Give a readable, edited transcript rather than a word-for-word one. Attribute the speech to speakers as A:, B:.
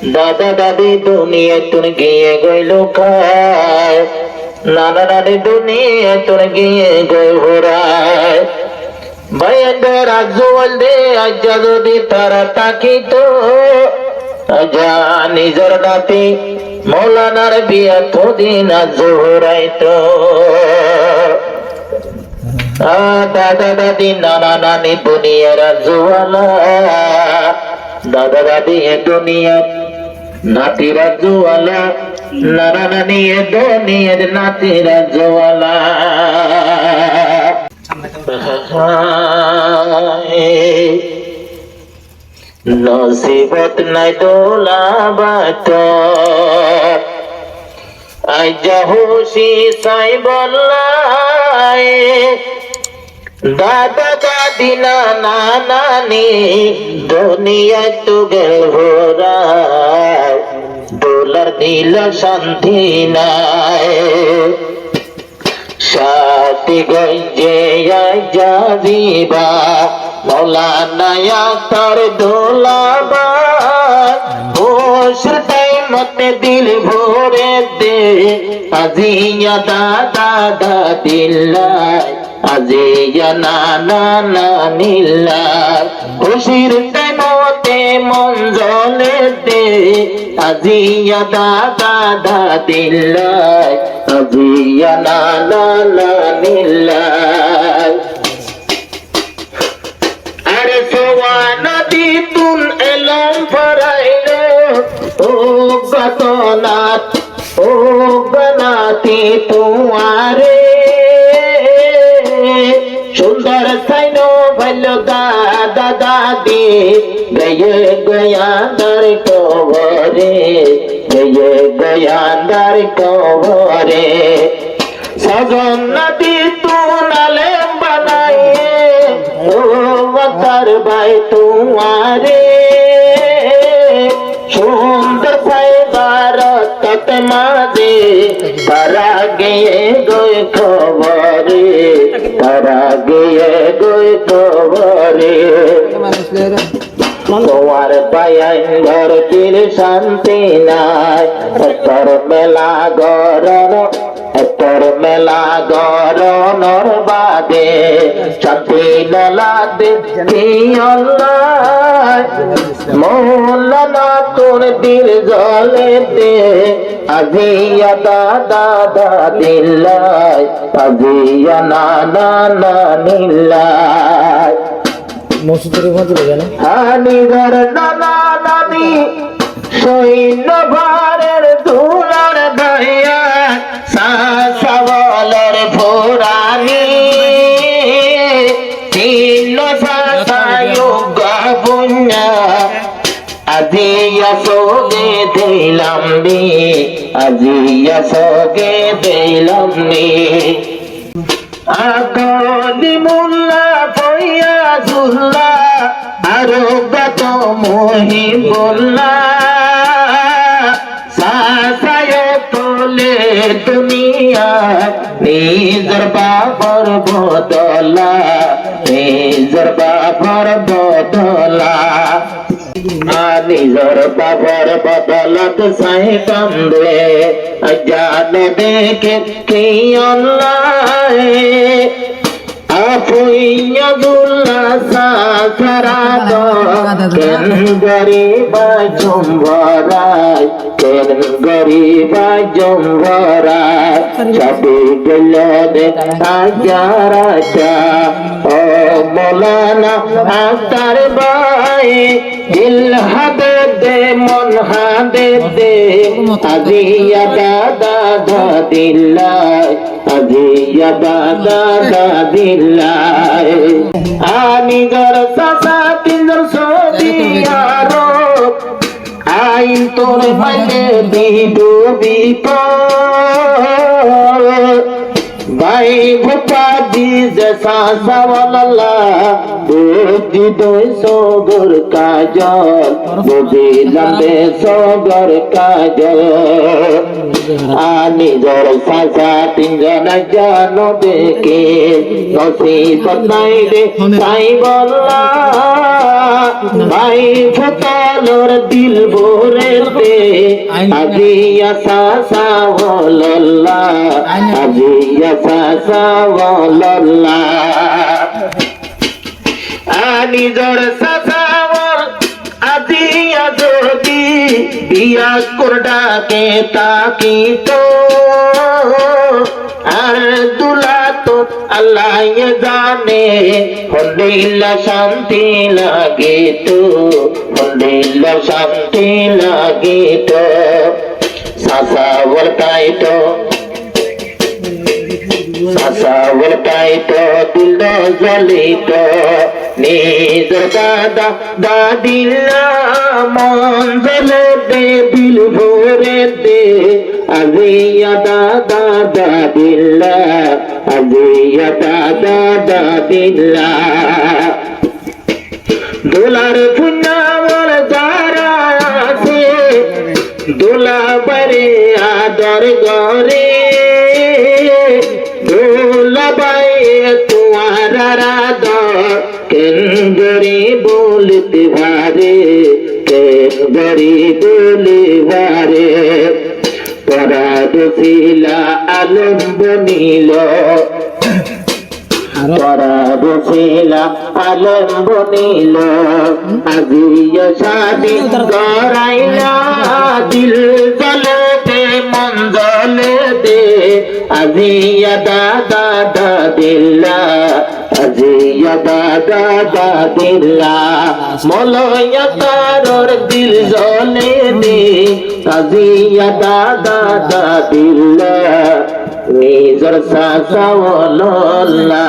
A: দাদা দাদি দুনিয়া তোর গিয়ে গইল খায়, নানা নানি দুনিয়া তোর গিয়ে গই ঘোরায়। ভাইয়াদের রাজওয়াল দে আজ্জা যদি তারা তাকিত, আজা নিজের নাতি মৌলানার বিয়া তোদিন জোহরাইত। দাদা দাদি নানা নানি দুনিয়া রাজওয়ালা, দাদা দাদি এ দুনিয়া নাতি রাজওয়ালা, নানা নানি এ দুনিয়ার নাতি রাজওয়ালা। নসিবত নাই দোলা বাত, আইজা হুশি সাই বল্লাই। দাদা দাদি নানা নানি দুনিয়ায় তো গেল ঘোরায়, দোলার দিল শান্তি নাই। সাথী গঞ্জে আইজা দিবা মৌলানা তার দোলাবাদ, হোসর টাইমতে দিল ভরে দে আজিয়া দাদা দাদিল্লাই, আজিয়া নানা নানিল্লাই। খুশির টাইমতে মন জলে দে আজিয়া দাদা দাদিল্লাই, আজিয়া নানা নানিল্লাই। আরে সোয়া নদী তুন এলম ফরাইলো, ও গতনাথ ও গনাতি তুয়ারে। সুন্দর সাইনো ভালো দাদা দাদি গয়ে গয়াদার কবরে, গয়ে গয়াদার কবরে। সজন নদী তুন আলেম বানাইয়ে, ও বকর ভাই তুয়ারে। সুন্দর ফাইবার তত মাঝে তারা গিয়ে গই খবরে, তারা গিয়ে গই খবরে। তোমার পায়াই ঘর তীর শান্তি নাই, তোর মেলা গরণ তোর মেলা গরণর বাদে শান্তি নলাদে মৌলানা তোর দিল জলে দে আজিয়া দাদা দাদিল্লাই, আজিয়া নানা নানিল্লাই। হানিগর নানা নানি সৈন্য ভারের দুলার ভাইয়া, সাসাওয়ালের ফোরানি তিন সাসায়ুগ বুঞ্জা, আজিয়া সোগে দিলাম নি, আজিয়া সোগে দিলাম নি। আকলি মুল্লা ফয়াজুল্লাহ আরো গত মহিবুল্লাহ, সাসায় তোলে দুনিয়া নিজর বাবর বদলা, নিজর বাবর বদলা। নিজর বাবর বদলত সাই কান্দে জানে দেখে কি আল্লাহ। আপুইয়া দুল্লা সারা কেন গরিবা জম্বরায়, কেন গরিবা জম্বরায়। চাপি গেল দে হাজারাটা, ও মৌলানা আক্তার ভাই দিল হাদে দে মন হাদে দে আজিয়া দাদা দাদিল্লাই, আজিয়া দাদা দাদিল্লাই। আমি গর সাসা তিনর সদিয়ারো আইন তোর মাইলে বিডু বিপদ, ভাই ভুপা দি যে সাসা ওয়াল্লাহ বুঝিদই সগর কাজল বুঝিলাম রে সগর কাজল নিজর সাসা তিনজন জানো দেখে নসিবত নাই রে তাই বললা ভাই ফতালোর দিল ভরেতে আজিয়া সাসা বললা আজিয়া সাসা বললা নিজর সাসা বল আজিয়া যদি বিয়া করডাকে তাকিত আর দুলা তো আল্লাহ জানে হন্দিল্লা শান্তি লাগিত হন্দিল্লা শান্তি লাগিত সাসা বলতাইত সাসা বলতাইত দিল জ্বলিত নিজর দাদা দাদিল্লা মন জ্বলে দে দিল ভরে দে আজিয়া দাদা দাদিল্লা আজিয়া দাদা দাদিল্লা দোলার ফুনামর যারা আছে দোলা বারে আদর গরে দোলা বাইয়ে তোমার আদর কেন গরি বলতে ভারে কেন গরি বলে ভারে পরাদশিলা আলম বনিল পরাদশিলা আলম বনিল আজিয়া শাদি করাইলা দিল জ্বলতে মন জ্বলতে আজিয়া দাদা দাদিল্লা আজিয়া দাদা দাদিল্লা মলয়া তারর দিল জ্বলে দে আজিয়া দাদা দাদিল্লা নিজর সাসা বললা